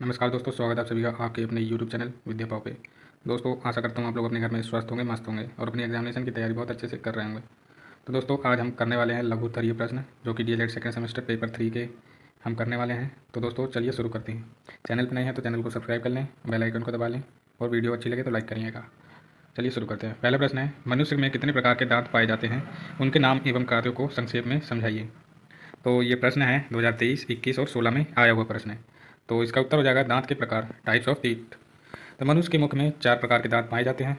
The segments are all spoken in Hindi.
नमस्कार दोस्तों, स्वागत है आप सभी का आपके अपने यूट्यूब चैनल विद्या पाव पे। दोस्तों, आशा करता हूँ आप लोग अपने घर में स्वस्थ होंगे, मस्त होंगे और अपनी एग्जामिनेशन की तैयारी बहुत अच्छे से कर रहे होंगे। तो दोस्तों, आज हम करने वाले हैं लघु उत्तरीय प्रश्न, जो कि डीएलएड सेकंड सेमेस्टर पेपर 3 के हम करने वाले हैं। तो दोस्तों, चलिए शुरू करते हैं। चैनल पर नए हैं तो चैनल को सब्सक्राइब कर लें, बेल आइकन को दबा लें और वीडियो अच्छी लगे तो लाइक करिएगा। चलिए शुरू करते हैं। पहला प्रश्न है, मनुष्य में कितने प्रकार के दांत पाए जाते हैं, उनके नाम एवं कार्यों को संक्षेप में समझाइए। तो ये प्रश्न है 2023, 21 और 16 में आया हुआ प्रश्न है। तो इसका उत्तर हो जाएगा दांत के प्रकार, टाइप्स ऑफ टीथ। तो मनुष्य के मुख में 4 प्रकार के दांत पाए जाते हैं।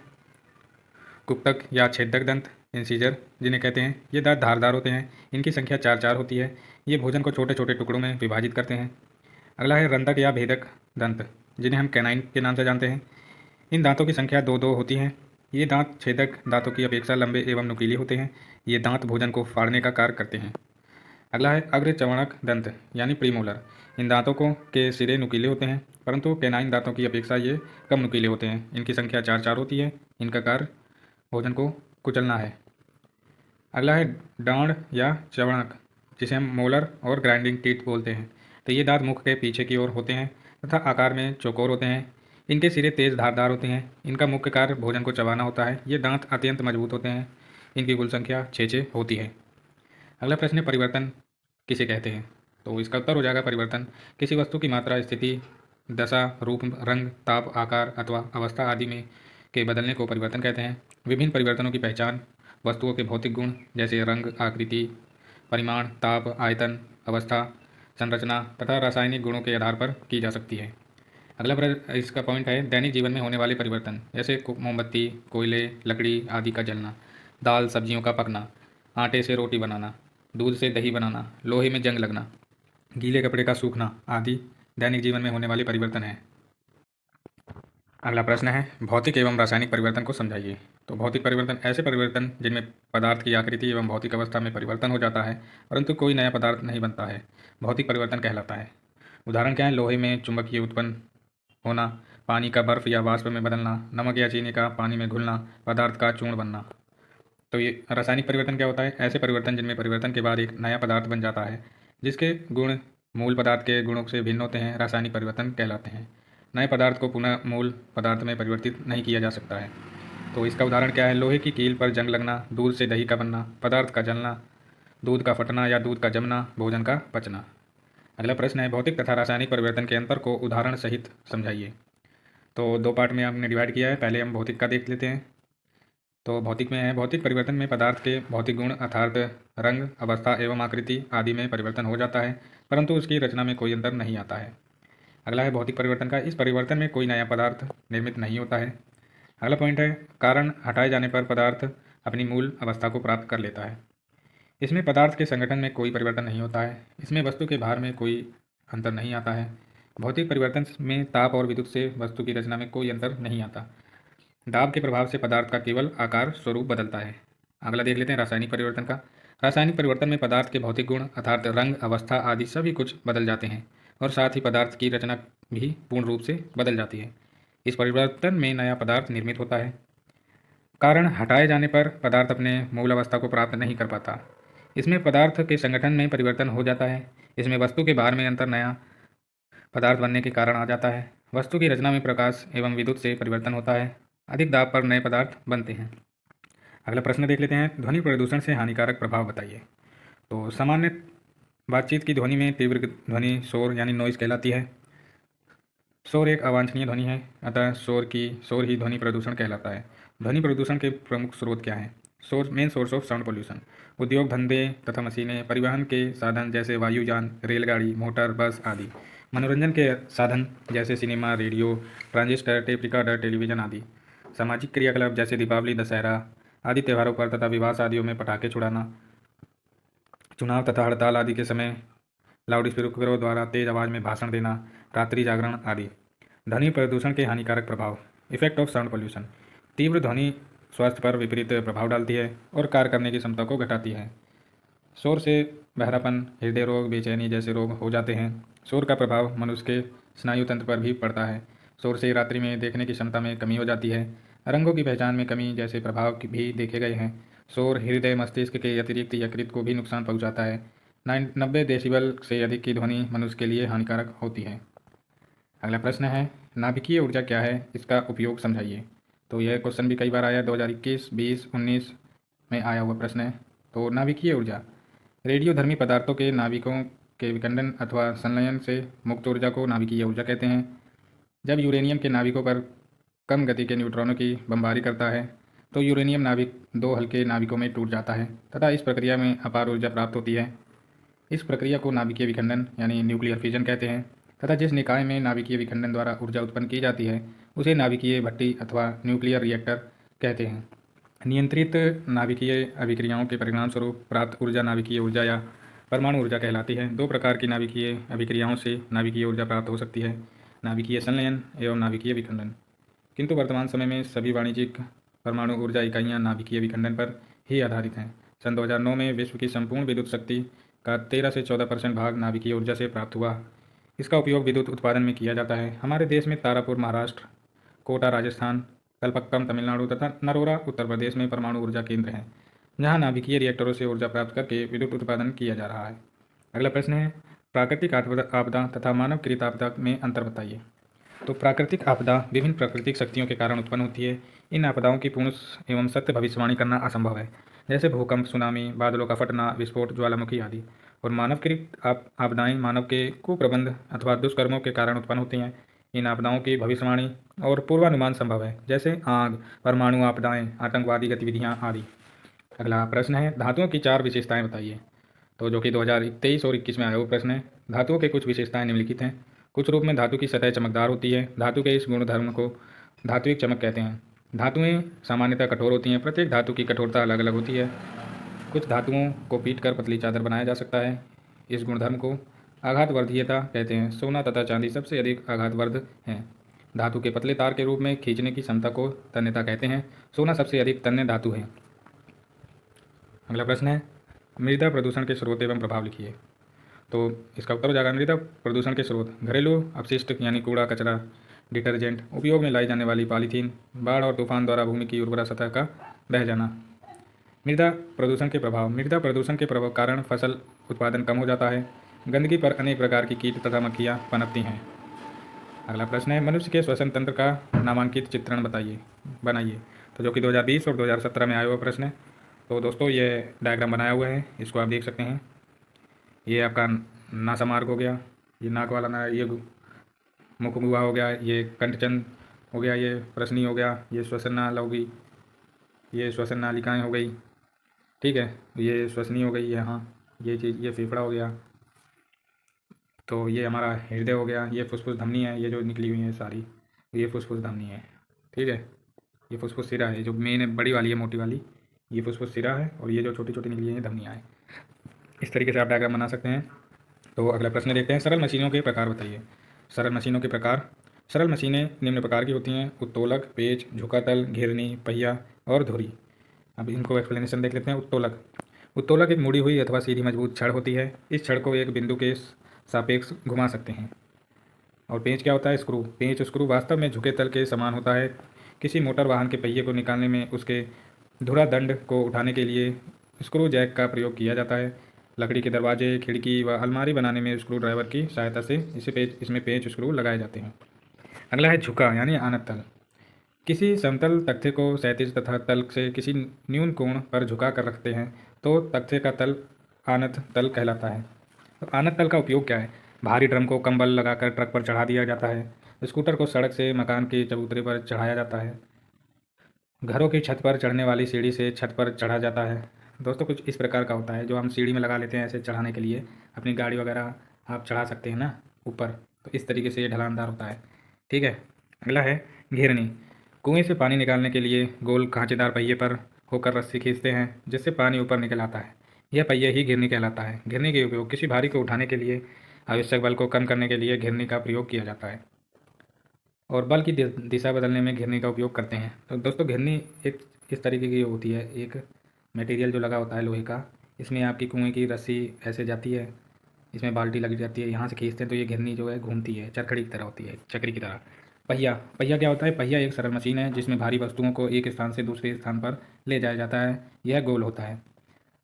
कुप्तक या छेदक दंत, इंसीजर जिन्हें कहते हैं, ये दांत धारदार होते हैं। इनकी संख्या 4 होती है। ये भोजन को छोटे छोटे टुकड़ों में विभाजित करते हैं। अगला है रंधक या भेदक दंत, जिन्हें हम कैनाइन के नाम से जानते हैं। इन दांतों की संख्या 2 होती है। ये दांत छेदक दांतों की अपेक्षा लंबे एवं नुकीले होते हैं। ये दांत भोजन को फाड़ने का कार्य करते हैं। अगला है अग्र चवणक दंत यानी प्रीमोलर। इन दांतों को के सिरे नुकीले होते हैं, परंतु कैनाइन दांतों की अपेक्षा ये कम नुकीले होते हैं। इनकी संख्या 4 होती है। इनका कार्य भोजन को कुचलना है। अगला है डांड या चवणक, जिसे हम मोलर और ग्राइंडिंग टीथ बोलते हैं। तो ये दांत मुख के पीछे की ओर होते हैं तथा आकार में चौकोर होते हैं। इनके सिरे तेज धारदार होते हैं। इनका मुख्य कार्य भोजन को चबाना होता है। ये दांत अत्यंत मजबूत होते हैं। इनकी कुल संख्या 6 होती है। अगला प्रश्न है, परिवर्तन किसे कहते हैं। तो इसका उत्तर हो जाएगा परिवर्तन किसी वस्तु की मात्रा, स्थिति, दशा, रूप, रंग, ताप, आकार अथवा अवस्था आदि में के बदलने को परिवर्तन कहते हैं। विभिन्न परिवर्तनों की पहचान वस्तुओं के भौतिक गुण जैसे रंग, आकृति, परिमाण, ताप, आयतन, अवस्था, संरचना तथा रासायनिक गुणों के आधार पर की जा सकती है। अगला प्रश्न, इसका पॉइंट है दैनिक जीवन में होने वाले परिवर्तन, जैसे मोमबत्ती, कोयले, लकड़ी आदि का जलना, दाल सब्जियों का पकना, आटे से रोटी बनाना, दूध से दही बनाना, लोहे में जंग लगना, गीले कपड़े का सूखना आदि दैनिक जीवन में होने वाले परिवर्तन हैं। अगला प्रश्न है, भौतिक एवं रासायनिक परिवर्तन को समझाइए। तो भौतिक परिवर्तन ऐसे परिवर्तन जिनमें पदार्थ की आकृति एवं भौतिक अवस्था में परिवर्तन हो जाता है, परंतु कोई नया पदार्थ नहीं बनता है, भौतिक परिवर्तन कहलाता है। उदाहरण क्या है, लोहे में चुंबकीय उत्पन्न होना, पानी का बर्फ या वाष्प में बदलना, नमक या चीनी का पानी में घुलना, पदार्थ का चूर्ण बनना। तो ये रासायनिक परिवर्तन क्या होता है, ऐसे परिवर्तन जिनमें परिवर्तन के बाद एक नया पदार्थ बन जाता है, जिसके गुण मूल पदार्थ के गुणों से भिन्न होते हैं, रासायनिक परिवर्तन कहलाते हैं। नए पदार्थ को पुनः मूल पदार्थ में परिवर्तित नहीं किया जा सकता है। तो इसका उदाहरण क्या है, लोहे की कील पर जंग लगना, दूध से दही का बनना, पदार्थ का जलना, दूध का फटना या दूध का जमना, भोजन का पचना। अगला प्रश्न है, भौतिक तथा रासायनिक परिवर्तन के अंतर को उदाहरण सहित समझाइए। तो 2 पार्ट में हमने डिवाइड किया है। पहले हम भौतिक का देख लेते हैं। तो भौतिक में है, भौतिक परिवर्तन में पदार्थ के भौतिक गुण अर्थात रंग, अवस्था एवं आकृति आदि में परिवर्तन हो जाता है, परंतु उसकी रचना में कोई अंतर नहीं आता है। अगला है भौतिक परिवर्तन का, इस परिवर्तन में कोई नया पदार्थ निर्मित नहीं होता है। अगला पॉइंट है, कारण हटाए जाने पर पदार्थ अपनी मूल अवस्था को प्राप्त कर लेता है। इसमें पदार्थ के संगठन में कोई परिवर्तन नहीं होता है। इसमें वस्तु के भार में कोई अंतर नहीं आता है। भौतिक परिवर्तन में ताप और विद्युत से वस्तु की रचना में कोई अंतर नहीं आता। दाब के प्रभाव से पदार्थ का केवल आकार स्वरूप बदलता है। अगला देख लेते हैं रासायनिक परिवर्तन का। रासायनिक परिवर्तन में पदार्थ के भौतिक गुण अर्थात रंग, अवस्था आदि सभी कुछ बदल जाते हैं और साथ ही पदार्थ की रचना भी पूर्ण रूप से बदल जाती है। इस परिवर्तन में नया पदार्थ निर्मित होता है। कारण हटाए जाने पर पदार्थ अपने मूल अवस्था को प्राप्त नहीं कर पाता। इसमें पदार्थ के संगठन में परिवर्तन हो जाता है। इसमें वस्तु के भार में अंतर नया पदार्थ बनने के कारण आ जाता है। वस्तु की रचना में प्रकाश एवं विद्युत से परिवर्तन होता है। अधिक दाब पर नए पदार्थ बनते हैं। अगला प्रश्न देख लेते हैं, ध्वनि प्रदूषण से हानिकारक प्रभाव बताइए। तो सामान्य बातचीत की ध्वनि में तीव्र ध्वनि शोर यानी नॉइज़ कहलाती है। शोर एक अवांछनीय ध्वनि है, अतः शोर ही ध्वनि प्रदूषण कहलाता है। ध्वनि प्रदूषण के प्रमुख स्रोत क्या हैं? Main source of sound pollution, उद्योग धंधे तथा मशीनें, परिवहन के साधन जैसे वायुयान, रेलगाड़ी, मोटर, बस आदि, मनोरंजन के साधन जैसे cinema, radio, transistor, tape recorder, television आदि, सामाजिक क्रियाकलाप जैसे दीपावली, दशहरा आदि त्योहारों पर तथा विवाह शादियों में पटाखे छुड़ाना, चुनाव तथा हड़ताल आदि के समय लाउड स्पीकरों द्वारा तेज आवाज़ में भाषण देना, रात्रि जागरण आदि। ध्वनि प्रदूषण के हानिकारक प्रभाव, इफेक्ट ऑफ साउंड पोल्यूशन, तीव्र ध्वनि स्वास्थ्य पर विपरीत प्रभाव डालती है और कार्य करने की क्षमता को घटाती है। शोर से बहरापन, हृदय रोग, बेचैनी जैसे रोग हो जाते हैं। शोर का प्रभाव मनुष्य के स्नायु तंत्र पर भी पड़ता है। शोर से रात्रि में देखने की क्षमता में कमी हो जाती है। रंगों की पहचान में कमी जैसे प्रभाव भी देखे गए हैं। शोर हृदय मस्तिष्क के अतिरिक्त यकृत को भी नुकसान पहुंचाता है। 90 डेसिबल से अधिक की ध्वनि मनुष्य के लिए हानिकारक होती है। अगला प्रश्न है, नाभिकीय ऊर्जा क्या है, इसका उपयोग समझाइए। तो यह क्वेश्चन भी कई बार आया, 2021, 20, 19 में आया हुआ प्रश्न है। तो नाभिकीय ऊर्जा रेडियोधर्मी पदार्थों के नाभिकों के विखंडन अथवा संलयन से मुक्त ऊर्जा को नाभिकीय ऊर्जा कहते हैं। जब यूरेनियम के नाभिकों पर कम गति के न्यूट्रॉनों की बमबारी करता है तो यूरेनियम नाभिक दो हल्के नाभिकों में टूट जाता है तथा इस प्रक्रिया में अपार ऊर्जा प्राप्त होती है। इस प्रक्रिया को नाभिकीय विखंडन यानी न्यूक्लियर फिजन कहते हैं तथा जिस निकाय में नाभिकीय विखंडन द्वारा ऊर्जा उत्पन्न की जाती है उसे नाभिकीय भट्टी अथवा न्यूक्लियर रिएक्टर कहते हैं। नियंत्रित नाभिकीय अभिक्रियाओं के परिणामस्वरूप प्राप्त ऊर्जा नाभिकीय ऊर्जा या परमाणु ऊर्जा कहलाती है। दो प्रकार की नाभिकीय अभिक्रियाओं से नाभिकीय ऊर्जा प्राप्त हो सकती है, नाभिकीय संलयन एवं नाभिकीय विखंडन। किंतु वर्तमान समय में सभी वाणिज्यिक परमाणु ऊर्जा इकाइयां नाभिकीय विखंडन पर ही आधारित हैं। सन 2009 में विश्व की संपूर्ण विद्युत शक्ति का 13 से 14% भाग नाभिकीय ऊर्जा से प्राप्त हुआ। इसका उपयोग विद्युत उत्पादन में किया जाता है। हमारे देश में तारापुर महाराष्ट्र, कोटा राजस्थान, कलपक्कम तमिलनाडु तथा नरोरा उत्तर प्रदेश में परमाणु ऊर्जा केंद्र हैं, जहाँ नाभिकीय रिएक्टरों से ऊर्जा प्राप्त करके विद्युत उत्पादन किया जा रहा है। अगला प्रश्न है, प्राकृतिक आपदा तथा मानवकृत आपदा में अंतर बताइए। तो प्राकृतिक आपदा विभिन्न प्राकृतिक शक्तियों के कारण उत्पन्न होती है। इन आपदाओं की पूर्ण एवं सत्य भविष्यवाणी करना असंभव है, जैसे भूकंप, सुनामी, बादलों का फटना, विस्फोट, ज्वालामुखी आदि। और मानवकृत आपदाएं मानव के कुप्रबंध अथवा दुष्कर्मों के कारण उत्पन्न होती हैं। इन आपदाओं की भविष्यवाणी और पूर्वानुमान संभव है, जैसे आग, परमाणु आपदाएं, आतंकवादी गतिविधियां आदि। अगला प्रश्न है, धातुओं की 4 विशेषताएं बताइए। तो जो कि 2023 और 21 में आया हुआ प्रश्न है। धातुओं के कुछ विशेषताएं निम्नलिखित हैं। कुछ रूप में धातु की सतह चमकदार होती है। धातु के इस गुणधर्म को धात्विक चमक कहते हैं। धातुएं सामान्यतः कठोर होती हैं। प्रत्येक धातु की कठोरता अलग अलग होती है। कुछ धातुओं को पीट कर पतली चादर बनाया जा सकता है। इस गुणधर्म को आघातवर्धीयता कहते हैं। सोना तथा चांदी सबसे अधिक आघातवर्ध हैं। धातु के पतले तार के रूप में खींचने की क्षमता को तन्यता कहते हैं। सोना सबसे अधिक तन्य धातु है। अगला प्रश्न है, मृदा प्रदूषण के स्रोत एवं प्रभाव लिखिए। तो इसका उत्तर हो जाएगा, मृदा प्रदूषण के स्रोत घरेलू अपशिष्ट यानी कूड़ा कचरा, डिटर्जेंट, उपयोग में लाई जाने वाली पॉलीथीन, बाढ़ और तूफान द्वारा भूमि की उर्वरा सतह का बह जाना। मृदा प्रदूषण के प्रभाव, मृदा प्रदूषण के प्रभाव कारण फसल उत्पादन कम हो जाता है। गंदगी पर अनेक प्रकार की कीट तथा मक्खियाँ पनपती हैं। अगला प्रश्न है, मनुष्य के श्वसन तंत्र का नामांकित चित्रण बनाइए। तो जो कि 2020 और 2017 में आया हुआ प्रश्न है। तो दोस्तों ये डायग्राम बनाया हुआ है, इसको आप देख सकते हैं। ये आपका नासामार्ग हो गया, ये नाक वाला ना, ये मुख गुहा हो गया, ये कंठचंद हो गया, ये प्रश्नी हो गया, ये श्वसन नाल हो गई, ये श्वसन नालिकाएँ हो गई, ठीक है, ये श्वसनी हो गई, यहाँ ये चीज़, ये फेफड़ा हो गया, तो ये हमारा हृदय हो गया, ये फुसफुस धमनी है, ये जो निकली हुई है सारी, ये फुसफुस धमनी है, ठीक है। ये फुसफुस सिरा है, जो मेन है बड़ी वाली है, मोटी वाली, ये फुसफुस सिरा है, और ये जो छोटी छोटी निकली है धमनियाँ हैं। इस तरीके से आप डायग्राम बना सकते हैं। तो अगला प्रश्न देखते हैं, सरल मशीनों के प्रकार बताइए। सरल मशीनों के प्रकार, सरल मशीनें निम्न प्रकार की होती हैं, उत्तोलक, पेच, झुकातल, घिरनी, पहिया और धुरी। अब इनको एक्सप्लेनेशन देख लेते हैं। उत्तोलक, उत्तोलक एक मुड़ी हुई अथवा सीधी मजबूत छड़ होती है। इस छड़ को एक बिंदु के सापेक्ष घुमा सकते हैं। और पेंच क्या होता है? स्क्रू। पेंच स्क्रू वास्तव में झुके तल के समान होता है। किसी मोटर वाहन के पहिए को निकालने में उसके धुरा दंड को उठाने के लिए स्क्रू जैक का प्रयोग किया जाता है। लकड़ी के दरवाजे, खिड़की व अलमारी बनाने में स्क्रू ड्राइवर की सहायता से इसमें पेंच स्क्रू लगाए जाते हैं। अगला है झुका यानी आनत तल। किसी समतल तख्ते को क्षैतिज तथा तल से किसी न्यून कोण पर झुका कर रखते हैं तो तख्ते का तल आनत तल कहलाता है। तो आनत तल का उपयोग क्या है? भारी ड्रम को कंबल लगाकर ट्रक पर चढ़ा दिया जाता है। स्कूटर को सड़क से मकान के चबूतरे पर चढ़ाया जाता है। घरों की छत पर चढ़ने वाली सीढ़ी से छत पर चढ़ा जाता है। दोस्तों कुछ इस प्रकार का होता है, जो हम सीढ़ी में लगा लेते हैं ऐसे चढ़ाने के लिए, अपनी गाड़ी वगैरह आप चढ़ा सकते हैं ना ऊपर, तो इस तरीके से ये ढलानदार होता है, ठीक है। अगला है घेरनी। कुएं से पानी निकालने के लिए गोल खांचेदार पहिए पर होकर रस्सी खींचते हैं जिससे पानी ऊपर निकल आता है। यह पहिया ही घिरनी कहलाता है। घिरनी के उपयोग किसी भारी को उठाने के लिए, आवश्यक बल को कम करने के लिए घिरनी का प्रयोग किया जाता है और बल की दिशा बदलने में घिरनी का उपयोग करते हैं। तो दोस्तों घिरनी एक इस तरीके की होती है, एक मटेरियल जो लगा होता है लोहे का, इसमें आपकी कुएं की रस्सी ऐसे जाती है, इसमें बाल्टी लगी जाती है, यहाँ से खींचते हैं तो ये घिरनी जो है घूमती है, चरखड़ी की तरह होती है, चक्री की तरह। पहिया, पहिया क्या होता है? पहिया एक सरल मशीन है जिसमें भारी वस्तुओं को एक स्थान से दूसरे स्थान पर ले जाया जाता है। यह गोल होता है।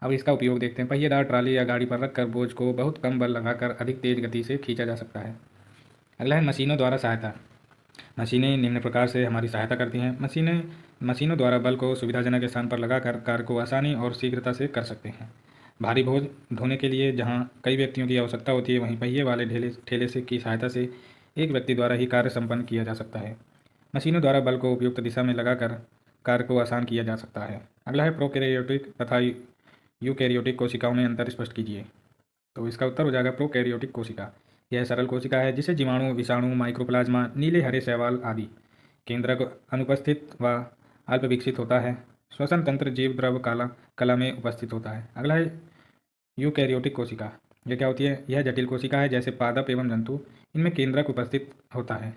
अब इसका उपयोग देखते हैं। पहिएदार ट्राली या गाड़ी पर रखकर बोझ को बहुत कम बल लगाकर अधिक तेज गति से खींचा जा सकता है। अगला है मशीनों द्वारा सहायता। मशीनें निम्न प्रकार से हमारी सहायता करती हैं। मशीनों द्वारा बल को सुविधाजनक स्थान पर लगाकर कार्य को आसानी और शीघ्रता से कर सकते हैं। भारी बोझ ढोने के लिए जहां कई व्यक्तियों की आवश्यकता होती है, वहीं पहिए वाले ठेले से की सहायता से एक व्यक्ति द्वारा ही कार्य संपन्न किया जा सकता है। मशीनों द्वारा बल को उपयुक्त दिशा में लगाकर कार्य को आसान किया जा सकता है। अगला है प्रोकैरियोटिक तथा यूकैरियोटिक कोशिकाओं में अंतर स्पष्ट कीजिए। तो इसका उत्तर हो जाएगा प्रोकैरियोटिक कोशिका। यह सरल कोशिका है जिसे जीवाणु, विषाणु, माइक्रोप्लाज्मा, नीले हरे शैवाल आदि केंद्रक अनुपस्थित व अल्प विकसित होता है। श्वसन तंत्र जीव द्रव कला में उपस्थित होता है। अगला है यूकैरियोटिक कोशिका। यह क्या होती है? यह जटिल कोशिका है जैसे पादप एवं जंतु। इनमें केंद्रक उपस्थित होता है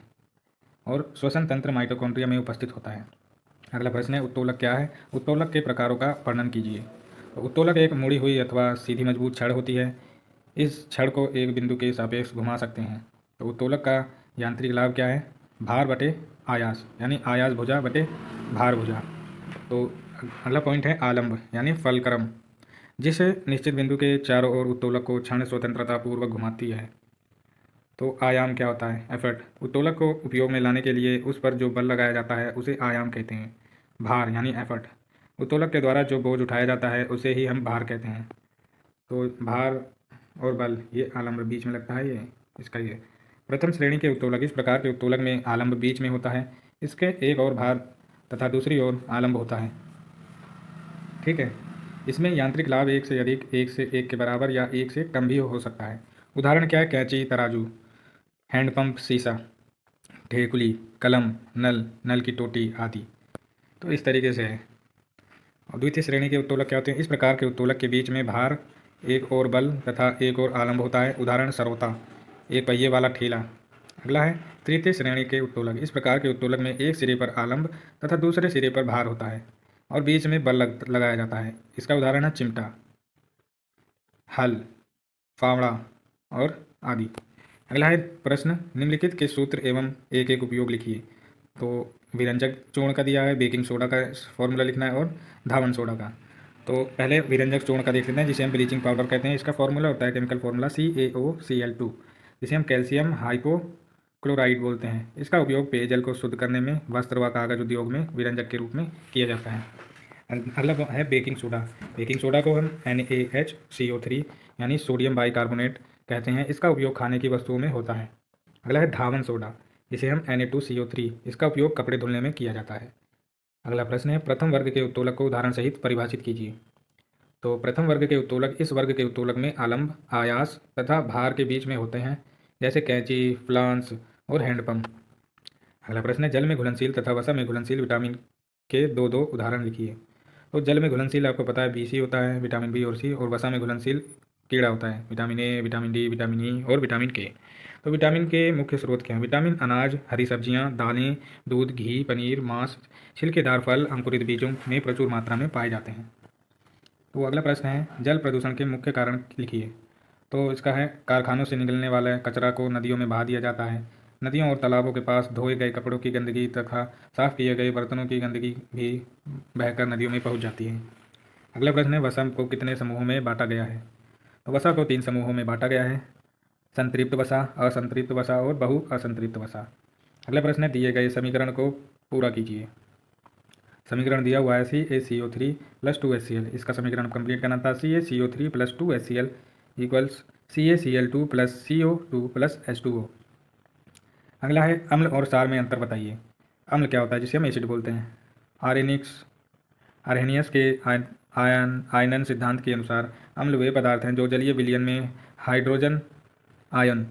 और श्वसन तंत्र माइटोकॉन्ड्रिया में उपस्थित होता है। अगला प्रश्न है उत्तोलक क्या है? उत्तोलक के प्रकारों का वर्णन कीजिए। तो उत्तोलक एक मुड़ी हुई अथवा सीधी मजबूत छड़ होती है। इस छड़ को एक बिंदु के सापेक्ष घुमा सकते हैं। तो उत्तोलक का यांत्रिक लाभ क्या है? भार बटे आयास, यानी आयास भुजा बटे भार भुजा। तो अगला पॉइंट है आलंब यानी फलक्रम, जिस निश्चित बिंदु के चारों ओर उत्तोलक को क्षण स्वतंत्रता पूर्वक घुमाती है। तो आयाम क्या होता है? एफर्ट। उत्तोलक को उपयोग में लाने के लिए उस पर जो बल लगाया जाता है उसे आयाम कहते हैं। भार यानी एफर्ट। उत्तोलक के द्वारा जो बोझ उठाया जाता है उसे ही हम भार कहते हैं। तो भार और बल, ये आलंब बीच में लगता है, ये इसका ये प्रथम श्रेणी के उत्तोलक। इस प्रकार के उत्तोलक में आलंब बीच में होता है। इसके एक और भार तथा दूसरी ओर आलंब होता है। ठीक है। इसमें यांत्रिक लाभ एक से अधिक, एक से एक के बराबर या एक से कम भी हो सकता है। उदाहरण क्या है? कैंची, तराजू, हैंडपंप, शीशा, ढेकुली, कलम, नल, नल की टोटी आदि। तो इस तरीके से है। और द्वितीय श्रेणी के उत्तोलक क्या होते हैं? इस प्रकार के उत्तोलक के बीच में भार, एक और बल तथा एक और आलंब होता है। उदाहरण सरोता, एक पहिए वाला ठेला। अगला है तृतीय श्रेणी के उत्तोलक। इस प्रकार के उत्तोलक में एक सिरे पर आलंब तथा दूसरे सिरे पर भार होता है और बीच में बल लगाया जाता है। इसका उदाहरण है चिमटा, हल, फावड़ा और आदि। अगला है प्रश्न निम्नलिखित के सूत्र एवं एक एक उपयोग लिखिए। तो विरंजक चूर्ण का दिया है, बेकिंग सोडा का फॉर्मूला लिखना है और धावन सोडा का। तो पहले विरंजक चूर्ण का देख लेते हैं, जिसे हम ब्लीचिंग पाउडर कहते हैं। इसका फॉर्मूला होता है केमिकल फॉर्मूला CaOCl2, जिसे हम कैल्शियम हाइपोक्लोराइड बोलते हैं। इसका उपयोग पेयजल को शुद्ध करने में, वस्त्र व कागज उद्योग में विरंजक के रूप में किया जाता है। अगला है बेकिंग सोडा। बेकिंग सोडा को हम NaHCO3 यानी सोडियम बाइकार्बोनेट कहते हैं। इसका उपयोग खाने की वस्तुओं में होता है। अगला है धावन सोडा, जिसे हम Na2CO3, इसका उपयोग कपड़े धुलने में किया जाता है। अगला प्रश्न है प्रथम वर्ग के उत्तोलक को उदाहरण सहित परिभाषित कीजिए। तो प्रथम वर्ग के उत्तोलक इस वर्ग के उत्तोलक में आलंब, आयास तथा भार के बीच में होते हैं, जैसे कैंची, फ्लांस और हैंडपंप। अगला प्रश्न है जल में घुलनशील तथा वसा में घुलनशील विटामिन के दो दो उदाहरण लिखिए। तो जल में घुलनशील आपको पता है BC होता है, विटामिन B और C, और वसा में घुलनशील कीड़ा होता है, vitamin A, vitamin D, vitamin E और विटामिन K। तो विटामिन के मुख्य स्रोत क्या हैं? विटामिन अनाज, हरी सब्जियां, दालें, दूध, घी, पनीर, मांस, छिलकेदार फल, अंकुरित बीजों में प्रचुर मात्रा में पाए जाते हैं। तो अगला प्रश्न है जल प्रदूषण के मुख्य कारण लिखिए। तो इसका है कारखानों से निकलने वाला कचरा को नदियों में बहा दिया जाता है। नदियों और तालाबों के पास धोए गए कपड़ों की गंदगी तथा साफ किए गए बर्तनों की गंदगी भी बहकर नदियों में पहुंच जाती है। अगला प्रश्न है वसा को कितने समूहों में बांटा गया है? तो वसा को 3 समूहों में बांटा गया है, संतृप्त वसा, असंतृप्त वसा और बहु असंतृप्त वसा। अगला प्रश्न है दिए गए समीकरण को पूरा कीजिए। समीकरण दिया हुआ है CaCO3 + 2HCl। इसका समीकरण कंप्लीट करना था। CaCO3 + 2HCl equals CaCl2 + CO2 + H2O। अगला है अम्ल और क्षार में अंतर बताइए। अम्ल क्या होता है? जिसे हम एसिड बोलते हैं। आर्हेनियस के आयनन सिद्धांत के अनुसार अम्ल वे पदार्थ हैं जो जलीय विलयन में हाइड्रोजन आयन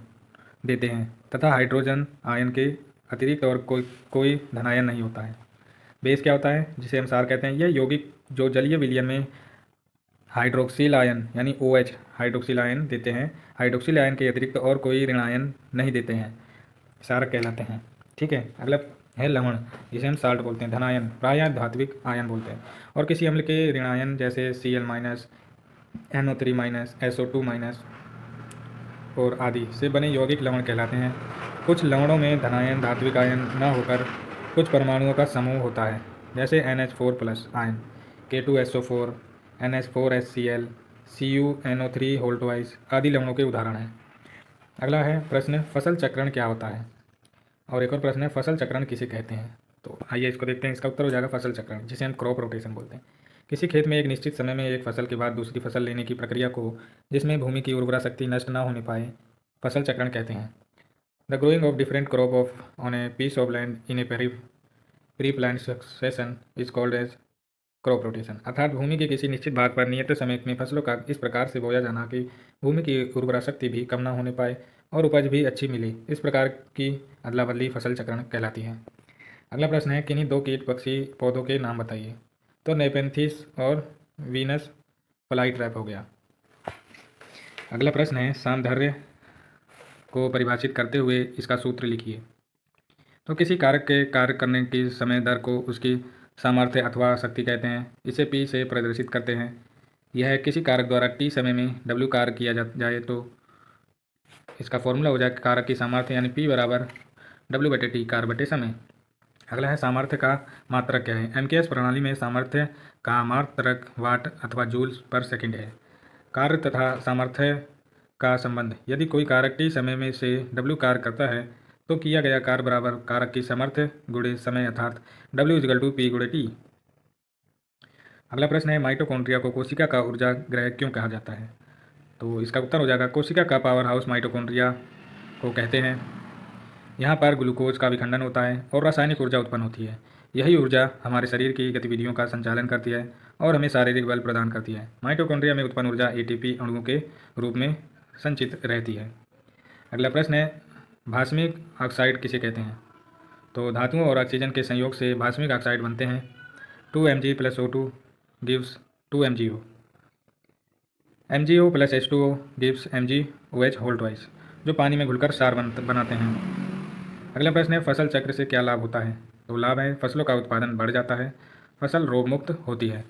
देते हैं तथा हाइड्रोजन आयन के अतिरिक्त और कोई धनायन नहीं होता है। बेस क्या होता है? जिसे हम क्षार कहते हैं। यह यौगिक जो जलीय विलयन में हाइड्रोक्सिल आयन यानी OH हाइड्रोक्सिल आयन देते हैं, हाइड्रोक्सिल आयन के अतिरिक्त और कोई ऋण आयन नहीं देते हैं, क्षारक कहलाते हैं। ठीक है। अगला है लवण, जिसे हम साल्ट बोलते हैं। धनायन प्रायः धात्विक आयन बोलते हैं और किसी अम्ल के ऋणायन जैसे Cl-, NO3-, SO2- और आदि से बने यौगिक लवण कहलाते हैं। कुछ लवणों में धनायन धात्विक आयन न होकर कुछ परमाणुओं का समूह होता है, जैसे NH4+ ion, K2SO4, NH4HCl, CuNO3 आदि लवणों के उदाहरण हैं। अगला है प्रश्न, फसल चक्रण क्या होता है? और एक और प्रश्न है, फसल चक्रण किसे कहते हैं? तो आइए इसको देखते हैं। इसका उत्तर हो जाएगा फसल चक्रण, जिसे हम क्रॉप रोटेशन बोलते हैं। किसी खेत में एक निश्चित समय में एक फसल के बाद दूसरी फसल लेने की प्रक्रिया को, जिसमें भूमि की उर्वरा शक्ति नष्ट न होने पाए, फसल चक्रण कहते हैं। The growing of different crop of on a piece of land in a pre plan succession is called as crop rotation. अर्थात भूमि के किसी निश्चित भाग पर नियत समय में फसलों का इस प्रकार से बोया जाना कि भूमि की उर्वरा शक्ति भी कम न होने पाए और उपज भी अच्छी मिले, इस प्रकार की अदला बदली फसल चक्रण कहलाती है। अगला प्रश्न है, किन्हीं दो कीट पक्षी पौधों के नाम बताइए। तो नेपेंथिस और वीनस फ्लाई ट्रैप हो गया। अगला प्रश्न है, सामंजस्य को परिभाषित करते हुए इसका सूत्र लिखिए। तो किसी कारक के कार्य करने की समय दर को उसकी सामर्थ्य अथवा शक्ति कहते हैं। इसे P से प्रदर्शित करते हैं। यह किसी कारक द्वारा T समय में W कार्य किया जाए तो इसका फॉर्मूला हो जाएगा कारक की सामर्थ्य यानी P बराबर W/T कार्य बटे समय। अगला है, सामर्थ्य का मात्रक क्या है? MKS प्रणाली में सामर्थ्य का मात्रक वाट अथवा जूल पर सेकंड है। कार्य तथा सामर्थ्य का संबंध, यदि कोई कारक T समय में से W कार्य करता है तो किया गया कार्य बराबर कारक की सामर्थ्य गुणे समय अर्थात W=P/T। अगला प्रश्न है, माइटोकॉन्ड्रिया को कोशिका का ऊर्जा ग्रह क्यों कहा जाता है? तो इसका उत्तर हो जाएगा, कोशिका का पावर हाउस माइटोकॉन्ड्रिया को कहते हैं। यहाँ पर ग्लूकोज का विखंडन होता है और रासायनिक ऊर्जा उत्पन्न होती है। यही ऊर्जा हमारे शरीर की गतिविधियों का संचालन करती है और हमें शारीरिक बल प्रदान करती है। माइटोकॉन्ड्रिया में उत्पन्न ऊर्जा ATP अणुओं के रूप में संचित रहती है। अगला प्रश्न है, भास्मिक ऑक्साइड किसे कहते हैं? तो धातुओं और ऑक्सीजन के संयोग से भास्मिक ऑक्साइड बनते हैं। 2Mg + O2 gives 2MgO। MgO + H2O gives MgOH whole twice, जो पानी में घुलकर क्षार बनाते हैं। अगला प्रश्न है, फसल चक्र से क्या लाभ होता है? तो लाभ है, फसलों का उत्पादन बढ़ जाता है, फसल रोग मुक्त होती है।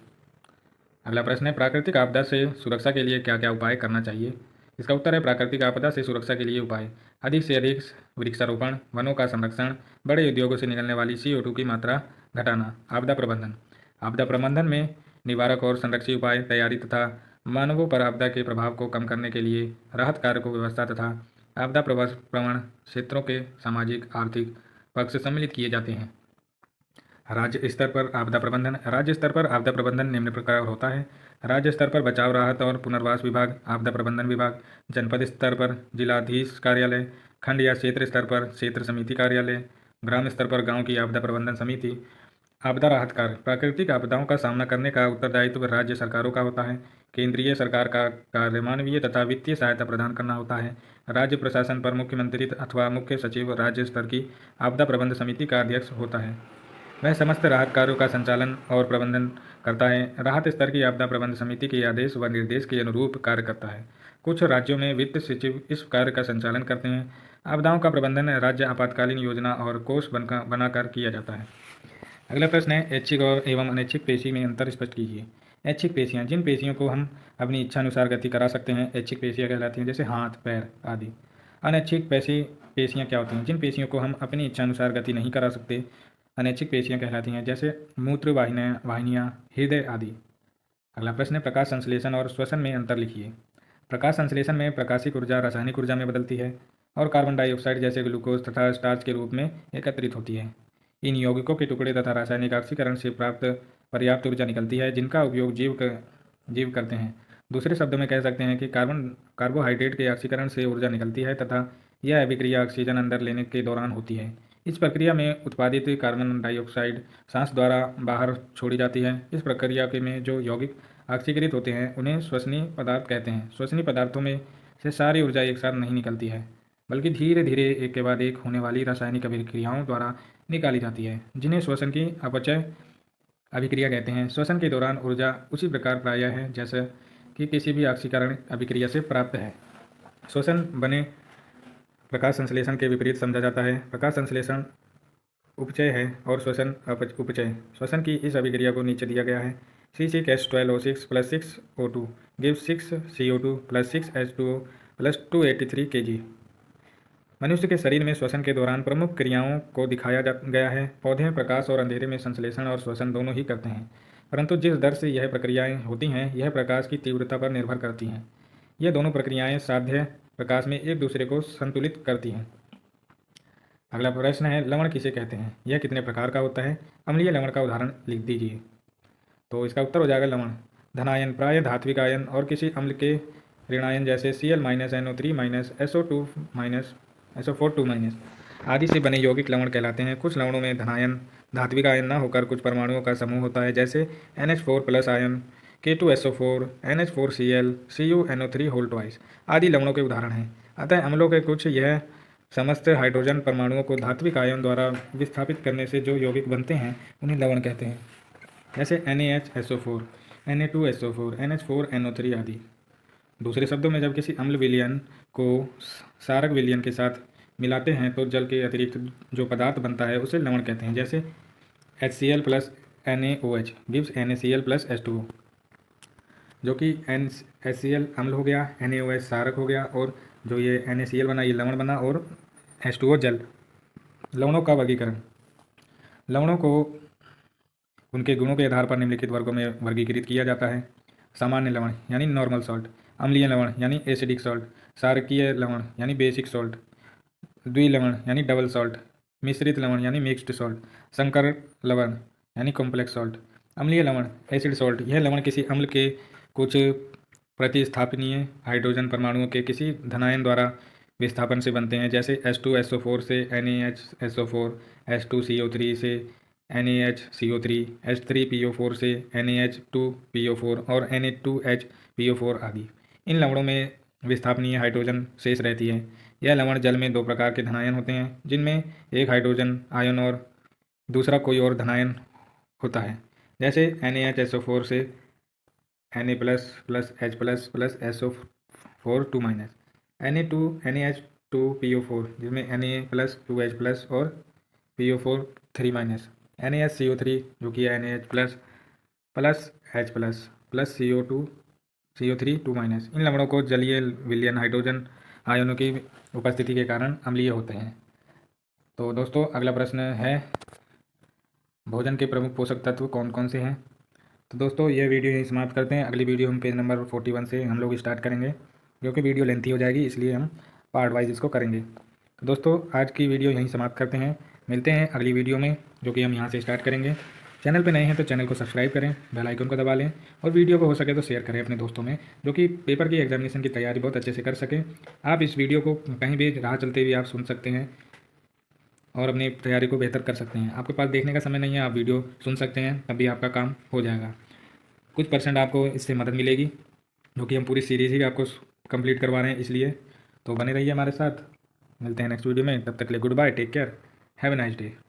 अगला प्रश्न है, प्राकृतिक आपदा से सुरक्षा के लिए क्या क्या उपाय करना चाहिए? इसका उत्तर है, प्राकृतिक आपदा से सुरक्षा के लिए उपाय अधिक से अधिक वृक्षारोपण, वनों का संरक्षण, बड़े उद्योगों से निकलने वाली CO2 की मात्रा घटाना। आपदा प्रबंधन, आपदा प्रबंधन में निवारक और संरक्षी उपाय, तैयारी तथा मानवों पर आपदा के प्रभाव को कम करने के लिए राहत कार्य को व्यवस्था तथा आपदा प्रवण क्षेत्रों के सामाजिक आर्थिक पक्ष सम्मिलित किए जाते हैं। राज्य स्तर पर आपदा प्रबंधन, राज्य स्तर पर आपदा प्रबंधन निम्न प्रकार होता है। राज्य स्तर पर बचाव राहत और पुनर्वास विभाग, आपदा प्रबंधन विभाग। जनपद स्तर पर जिलाधीश कार्यालय, खंड या क्षेत्र स्तर पर क्षेत्र समिति कार्यालय, ग्राम स्तर पर गांव की आपदा प्रबंधन समिति। आपदा राहत कार्य, प्राकृतिक आपदाओं का सामना करने का उत्तरदायित्व राज्य सरकारों का होता है। केंद्रीय सरकार का कार्य मानवीय तथा वित्तीय सहायता प्रदान करना होता है। राज्य प्रशासन पर मुख्यमंत्री अथवा मुख्य सचिव राज्य स्तर की आपदा प्रबंधन समिति का अध्यक्ष होता है। वह समस्त राहत कार्यों का संचालन और प्रबंधन करता है। राहत स्तर की आपदा प्रबंधन समिति के आदेश व निर्देश के अनुरूप कार्य करता है। कुछ राज्यों में वित्त सचिव इस कार्य का संचालन करते हैं। आपदाओं का प्रबंधन राज्य आपातकालीन योजना और कोष बनाकर किया जाता है। अगला प्रश्न है, ऐच्छिक और एवं अनैच्छिक पेशी में अंतर स्पष्ट कीजिए। ऐच्छिक पेशियाँ, जिन पेशियों को हम अपनी इच्छानुसार गति करा सकते हैं, ऐच्छिक पेशियाँ कहलाती हैं, जैसे हाथ, पैर आदि। अनैच्छिक पेशियाँ क्या होती हैं? जिन पेशियों को हम अपनी इच्छानुसार गति नहीं करा सकते, अनैच्छिक पेशियाँ कहलाती हैं, जैसे मूत्र वाहिनियाँ, हृदय आदि। अगला प्रश्न है, प्रकाश संश्लेषण और श्वसन में अंतर लिखिए। प्रकाश संश्लेषण में प्रकाशिक ऊर्जा रासायनिक ऊर्जा में बदलती है और कार्बन डाइऑक्साइड जैसे ग्लूकोज तथा स्टार्च के रूप में एकत्रित होती है। इन यौगिकों के टुकड़े तथा रासायनिक ऑक्सीकरण से प्राप्त पर्याप्त ऊर्जा निकलती है, जिनका उपयोग जीव करते हैं। दूसरे शब्दों में कह सकते हैं कि कार्बोहाइड्रेट के ऑक्सीकरण से ऊर्जा निकलती है तथा यह अभिक्रिया ऑक्सीजन अंदर लेने के दौरान होती है। इस प्रक्रिया में उत्पादित कार्बन डाइऑक्साइड सांस द्वारा बाहर छोड़ी जाती है। इस प्रक्रिया के में जो यौगिक ऑक्सीकृत होते हैं उन्हें श्वसनीय पदार्थ कहते हैं। श्वसनीय पदार्थों में से सारी ऊर्जा एक साथ नहीं निकलती है, बल्कि धीरे धीरे एक के बाद एक होने वाली रासायनिक अभिक्रियाओं द्वारा निकाली जाती है, जिन्हें श्वसन की अपचय अभिक्रिया कहते हैं। श्वसन के दौरान ऊर्जा उसी प्रकार प्रायः है जैसे कि किसी भी ऑक्सीकरण अभिक्रिया से प्राप्त है। श्वसन बने प्रकाश संश्लेषण के विपरीत समझा जाता है। प्रकाश संश्लेषण उपचय है और श्वसन उपचय। श्वसन की इस अभिक्रिया को नीचे दिया गया है। C6H12O6 + 6O2 gives 6CO2 + 6H2O + 283 Kg। मनुष्य के शरीर में श्वसन के दौरान प्रमुख क्रियाओं को दिखाया गया है। पौधे प्रकाश और अंधेरे में संश्लेषण और श्वसन दोनों ही करते हैं, परंतु जिस दर से यह प्रक्रियाएं होती हैं यह प्रकाश की तीव्रता पर निर्भर करती हैं। यह दोनों प्रक्रियाएं साध्य प्रकाश में एक दूसरे को संतुलित करती हैं। अगला प्रश्न है, लवण किसे कहते हैं, यह कितने प्रकार का होता है, अम्लीय लवण का उदाहरण लिख दीजिए। तो इसका उत्तर हो जाएगा लवण धनायन प्राय धात्विक आयन और किसी अम्ल के ऋणायन जैसे Cl minus NO3 minus SO2 minus SO4 2 minus आदि से बने यौगिक लवण कहलाते हैं। कुछ लवणों में धनायन धात्विक आयन न होकर कुछ परमाणुओं का समूह होता है, जैसे NH4 plus ion K2SO4 NH4Cl CuNO3 whole twice आदि लवणों के उदाहरण हैं। अतः अम्लों के कुछ यह समस्त हाइड्रोजन परमाणुओं को धात्विक आयन द्वारा विस्थापित करने से जो यौगिक बनते हैं उन्हें लवण कहते हैं, जैसे NaHSO4 Na2SO4 NH4NO3 आदि। दूसरे शब्दों में जब किसी अम्ल विलयन को क्षारक विलयन के साथ मिलाते हैं तो जल के अतिरिक्त जो पदार्थ बनता है उसे लवण कहते हैं, जैसे HCl plus NaOH gives NaCl plus H2O, जो कि HCl अम्ल हो गया, NaOH क्षारक हो गया और जो ये NaCl बना ये लवण बना और H2O जल। लवणों का वर्गीकरण। लवणों को उनके गुणों के आधार पर निम्नलिखित वर्गों में वर्गीकृत किया जाता है। सामान्य लवण यानी नॉर्मल सॉल्ट, अम्लीय लवण यानी एसिडिक सॉल्ट, क्षारकीय लवण यानी बेसिक सॉल्ट, द्विलवण यानी डबल सॉल्ट, मिश्रित लवण यानी मिक्स्ड सॉल्ट, संकर लवण यानी कॉम्प्लेक्स सॉल्ट। अम्लीय लवण एसिड सॉल्ट, यह लवण किसी अम्ल के कुछ प्रतिस्थापनीय हाइड्रोजन परमाणुओं के किसी धनायन द्वारा विस्थापन से बनते हैं, जैसे H2SO4 से NaHSO4, H2CO3 से NaHCO3, H3PO4 से NaH2PO4 और Na2HPO4 आदि। इन लवणों में विस्थापनीय हाइड्रोजन शेष रहती है। यह लवण जल में दो प्रकार के धनायन होते हैं, जिनमें एक हाइड्रोजन आयन और दूसरा कोई और धनायन होता है, जैसे NaHSO4 से Na plus plus H plus plus SO4 2 minus, NaH2PO4 जिसमें Na प्लस 2H प्लस और PO4 3 माइनस, NaHCO3 जो कि है NaH plus plus H plus plus CO3 2 minus. इन लवणों को जलीय विलयन हाइड्रोजन आयनों की उपस्थिति के कारण अम्लीय होते हैं। तो दोस्तों अगला प्रश्न है, भोजन के प्रमुख पोषक तत्व कौन कौन से हैं। तो दोस्तों ये वीडियो यहीं समाप्त करते हैं। अगली वीडियो हम पेज नंबर 41 से हम लोग स्टार्ट करेंगे, क्योंकि वीडियो लेंथी हो जाएगी, इसलिए हम पार्ट वाइज इसको करेंगे। तो दोस्तों आज की वीडियो यहीं समाप्त करते हैं, मिलते हैं अगली वीडियो में, जो कि हम यहाँ से स्टार्ट करेंगे। चैनल पे नए हैं तो चैनल को सब्सक्राइब करें, बेल आइकन को दबा लें और वीडियो को हो सके तो शेयर करें अपने दोस्तों में, जो कि पेपर की एग्जामिनेशन की तैयारी बहुत अच्छे से कर सकें। आप इस वीडियो को कहीं भी राह चलते हुए आप सुन सकते हैं और अपनी तैयारी को बेहतर कर सकते हैं। आपके पास देखने का समय नहीं है, आप वीडियो सुन सकते हैं, तब भी आपका काम हो जाएगा। कुछ % आपको इससे मदद मिलेगी, जो कि हम पूरी सीरीज़ ही आपको कंप्लीट करवा रहे हैं, इसलिए तो बने रहिए हमारे साथ। मिलते हैं नेक्स्ट वीडियो में, तब तक के लिए goodbye, take care, have a nice day.